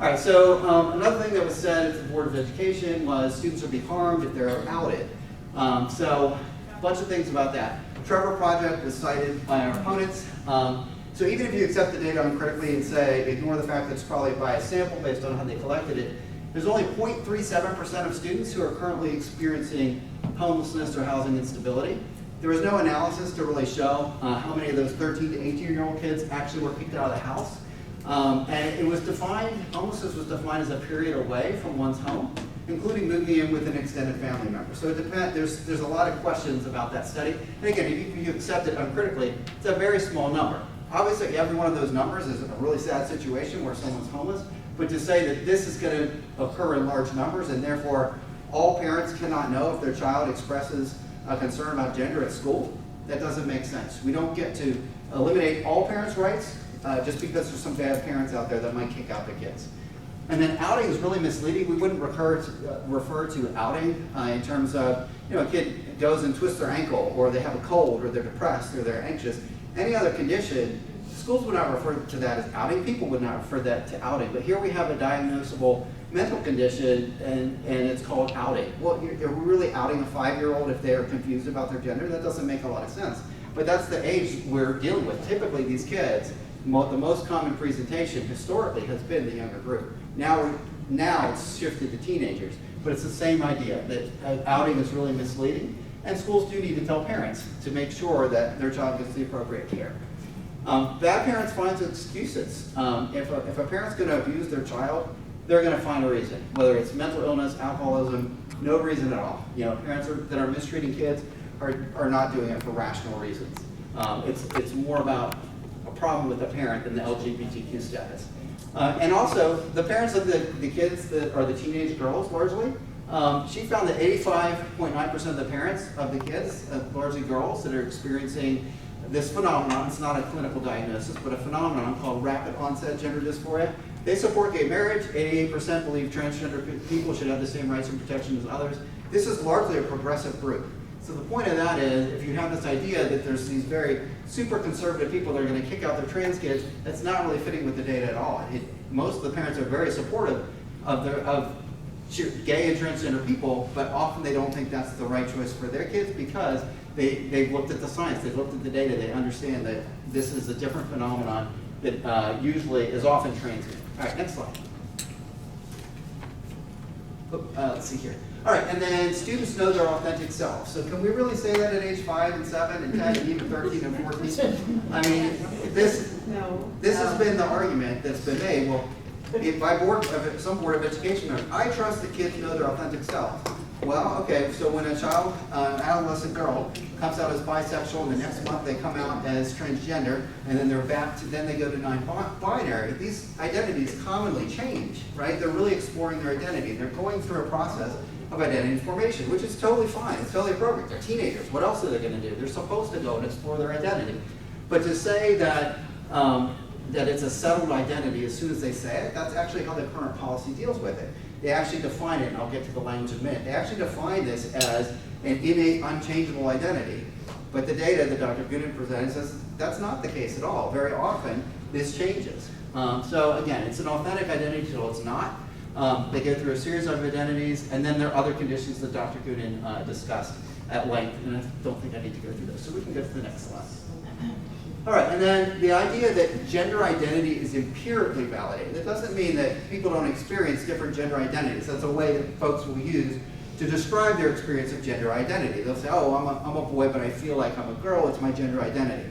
All right, so another thing that was said at the Board of Education was students would be harmed if they're outed. So a bunch of things about that. Trevor Project was cited by our opponents. So even if you accept the data uncritically and say, ignore the fact that it's probably a biased sample based on how they collected it, there's only 0.37% of students who are currently experiencing homelessness or housing instability. There was no analysis to really show how many of those 13 to 18-year-old kids actually were kicked out of the house. And it was defined, homelessness was defined as a period away from one's home, including moving in with an extended family member. So it depends, there's a lot of questions about that study. And again, if you accept it uncritically, it's a very small number. Obviously, every one of those numbers is a really sad situation where someone's homeless, but to say that this is going to occur in large numbers and therefore all parents cannot know if their child expresses a concern about gender at school, that doesn't make sense. We don't get to eliminate all parents' rights just because there's some bad parents out there that might kick out the kids. And then outing is really misleading. We wouldn't refer to outing in terms of, a kid goes and twists their ankle, or they have a cold, or they're depressed, or they're anxious. Any other condition, schools would not refer to that as outing. People would not refer that to outing. But here we have a diagnosable mental condition, and it's called outing. Well, you're really outing a 5-year-old if they're confused about their gender? That doesn't make a lot of sense. But that's the age we're dealing with. Typically, these kids, the most common presentation historically has been the younger group. Now it's shifted to teenagers, but it's the same idea that outing is really misleading, and schools do need to tell parents to make sure that their child gets the appropriate care. Bad parents find excuses. If a parent's going to abuse their child, they're going to find a reason, whether it's mental illness, alcoholism, no reason at all. Parents that are mistreating kids are not doing it for rational reasons. It's more about a problem with the parent than the LGBTQ status. And also, the parents of the kids that are the teenage girls, largely, she found that 85.9% of the parents of the kids, largely girls, that are experiencing this phenomenon, it's not a clinical diagnosis, but a phenomenon called rapid onset gender dysphoria. They support gay marriage. 88% believe transgender people should have the same rights and protections as others. This is largely a progressive group. So the point of that is, if you have this idea that there's these very super conservative people that are going to kick out their trans kids, that's not really fitting with the data at all. Most of the parents are very supportive of gay and transgender people, but often they don't think that's the right choice for their kids because they've looked at the science, they've looked at the data, they understand that this is a different phenomenon that usually is often transient. All right, next slide. Let's see here. All right, and then students know their authentic selves. So can we really say that at age 5 and 7 and 10 and even 13 and 14? I mean, this has been the argument that's been made. Well, by some board of education members, I trust that kids know their authentic selves. Well, okay, so when a child, an adolescent girl, comes out as bisexual, and the next month they come out as transgender, and then they're back to, then they go to non-binary, these identities commonly change, right? They're really exploring their identity. They're going through a process of identity formation, which is totally fine. It's totally appropriate. They're teenagers. What else are they going to do? They're supposed to go and explore their identity. But to say that that it's a settled identity as soon as they say it, that's actually how the current policy deals with it. They actually define it, and I'll get to the language in a minute. They actually define this as an innate, unchangeable identity. But the data that Dr. Gooden presented says that's not the case at all. Very often, this changes. So again, it's an authentic identity until it's not. They go through a series of identities, and then there are other conditions that Dr. Gooden discussed at length, and I don't think I need to go through those. So we can go to the next slide. All right, and then the idea that gender identity is empirically validated. That doesn't mean that people don't experience different gender identities. That's a way that folks will use to describe their experience of gender identity. They'll say, oh, I'm a boy, but I feel like I'm a girl. It's my gender identity.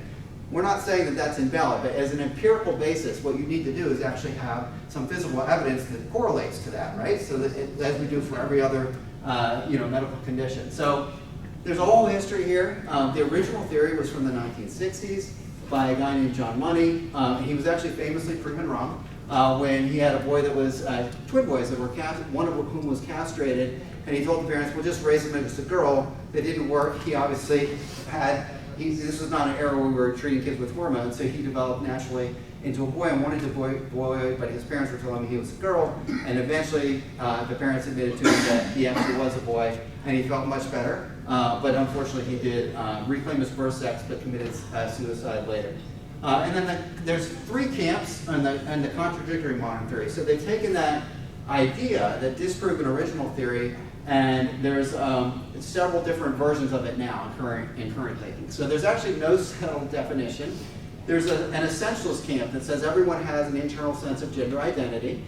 We're not saying that that's invalid, but as an empirical basis, what you need to do is actually have some physical evidence that correlates to that, right? So that as we do for every other medical condition. So there's a whole history here. The original theory was from the 1960s. By a guy named John Money. He was actually famously proven wrong when he had a boy that was, twin boys that were one of whom was castrated, and he told the parents, we'll just raise him as a girl. That didn't work. He obviously this was not an era where we were treating kids with hormones, so he developed naturally into a boy and wanted to boy, but his parents were telling him he was a girl, and eventually the parents admitted to him that he actually was a boy, and he felt much better. But unfortunately, he did reclaim his birth sex, but committed suicide later. And then there's three camps and the contradictory modern theory. So they've taken that idea, that disproven original theory, and there's several different versions of it now in current thinking. So there's actually no settled definition. There's an essentialist camp that says everyone has an internal sense of gender identity.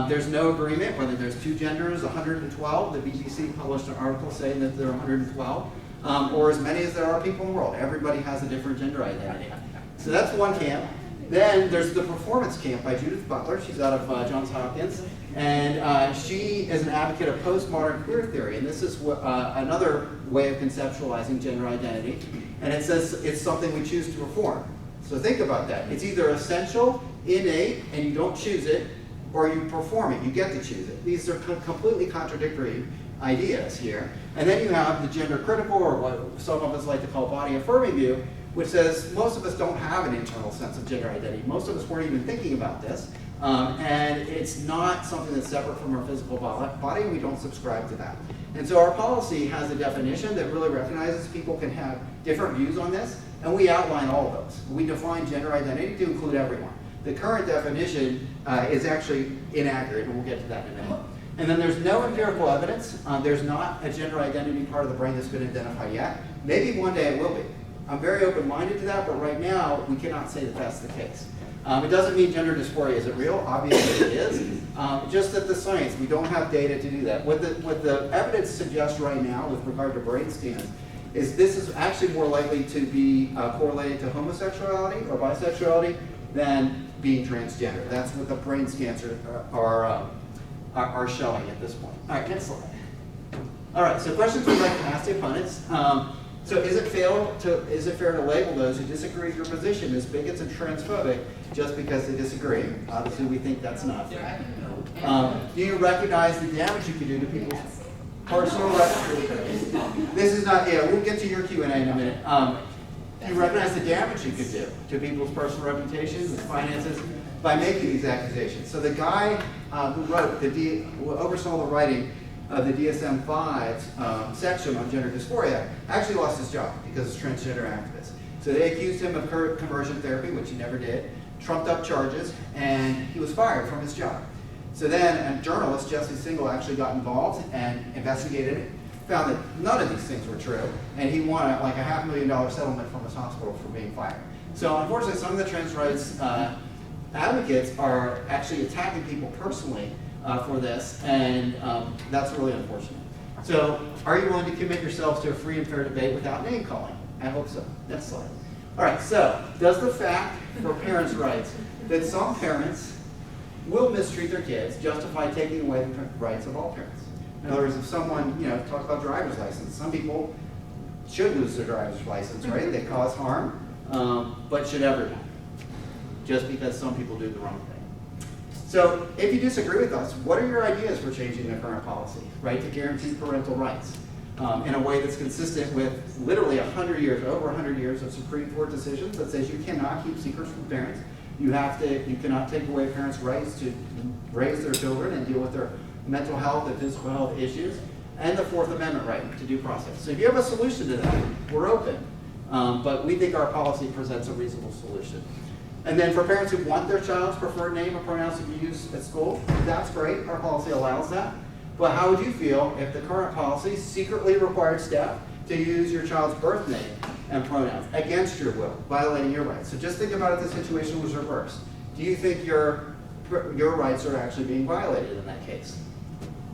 There's no agreement whether there's two genders, 112. The BBC published an article saying that there are 112, or as many as there are people in the world. Everybody has a different gender identity. So that's one camp. Then there's the performance camp by Judith Butler. She's out of Johns Hopkins. And she is an advocate of postmodern queer theory. And this is another way of conceptualizing gender identity. And it says it's something we choose to perform. So think about that. It's either essential, innate, and you don't choose it, or you perform it. You get to choose it. These are completely contradictory ideas here. And then you have the gender critical, or what some of us like to call body affirming view, which says most of us don't have an internal sense of gender identity. Most of us weren't even thinking about this. And it's not something that's separate from our physical body, and we don't subscribe to that. And so our policy has a definition that really recognizes people can have different views on this, and we outline all of those. We define gender identity to include everyone. The current definition is actually inaccurate, and we'll get to that in a minute. And then there's no empirical evidence. There's not a gender identity part of the brain that's been identified yet. Maybe one day it will be. I'm very open-minded to that, but right now we cannot say that that's the case. It doesn't mean gender dysphoria isn't real. Obviously it is. Just that the science, we don't have data to do that. What the evidence suggests right now with regard to brain scans is this is actually more likely to be correlated to homosexuality or bisexuality than being transgender. That's what the brain scans are showing at this point. All right, next slide. All right, so questions we'd like to ask the opponents. So is it fair to label those who disagree with your position as bigots and transphobic just because they disagree? Obviously, we think that's not fair. Do you recognize the damage you can do to people's personal reputations? This is not, yeah, we'll get to your Q&A in a minute. Do you recognize the damage you could do to people's personal reputations and finances by making these accusations? So the guy who oversaw the writing of the DSM-5 section on gender dysphoria actually lost his job because he's a transgender activist. So they accused him of conversion therapy, which he never did, trumped up charges, and he was fired from his job. So then a journalist, Jesse Singal, actually got involved and investigated it, found that none of these things were true, and he won like a $500,000 settlement from his hospital for being fired. So unfortunately, some of the trans rights advocates are actually attacking people personally for this, and that's really unfortunate. So, are you willing to commit yourselves to a free and fair debate without name calling? I hope so. Next slide. All right, so, does the fact for parents' rights that some parents will mistreat their kids justify taking away the rights of all parents? In other words, if someone, talk about driver's license, some people should lose their driver's license, right? They cause harm, but should everyone? Just because some people do the wrong thing. So if you disagree with us, what are your ideas for changing the current policy, right, to guarantee parental rights in a way that's consistent with literally 100 years, over 100 years of Supreme Court decisions that says you cannot keep secrets from parents. You cannot take away parents' rights to raise their children and deal with their mental health and physical health issues, and the Fourth Amendment right to due process. So if you have a solution to that, we're open. But we think our policy presents a reasonable solution. And then for parents who want their child's preferred name or pronouns to be used at school, that's great. Our policy allows that. But how would you feel if the current policy secretly required staff to use your child's birth name and pronouns against your will, violating your rights? So just think about if the situation was reversed. Do you think your rights are actually being violated in that case?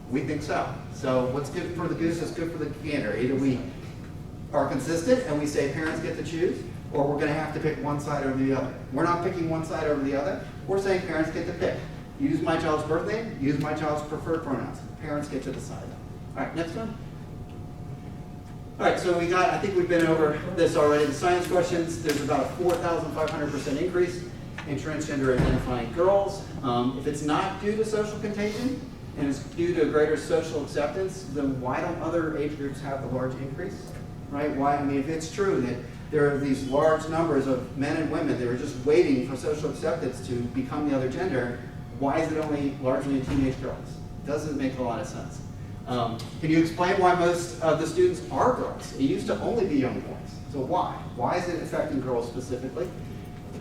We think so. So what's good for the goose is good for the gander. Either we are consistent and we say parents get to choose, or we're going to have to pick one side over the other. We're not picking one side over the other. We're saying parents get to pick. Use my child's birth name, use my child's preferred pronouns. Parents get to decide. All right, next one. All right, so I think we've been over this already. The science questions, there's about a 4,500% increase in transgender identifying girls. If it's not due to social contagion and it's due to greater social acceptance, then why don't other age groups have the large increase? Right? Why? I mean, if it's true that there are these large numbers of men and women that are just waiting for social acceptance to become the other gender, why is it only largely in teenage girls? It doesn't make a lot of sense. Can you explain why most of the students are girls? It used to only be young boys. So why? Why is it affecting girls specifically?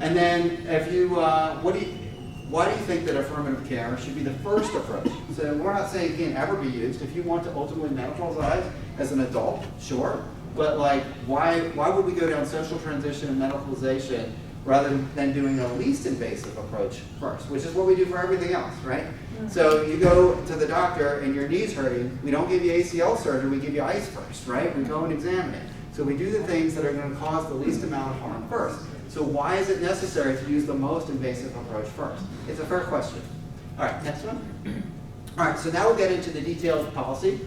And then if you, why do you think that affirmative care should be the first approach? So we're not saying it can't ever be used. If you want to ultimately medicalize as an adult, sure. But like, why would we go down social transition and medicalization rather than doing a least invasive approach first, which is what we do for everything else, right? So you go to the doctor and your knee's hurting, we don't give you ACL surgery, we give you ice first, right? We go and examine it. So we do the things that are going to cause the least amount of harm first. So why is it necessary to use the most invasive approach first? It's a fair question. All right, next one. All right, so now we'll get into the detailed policy.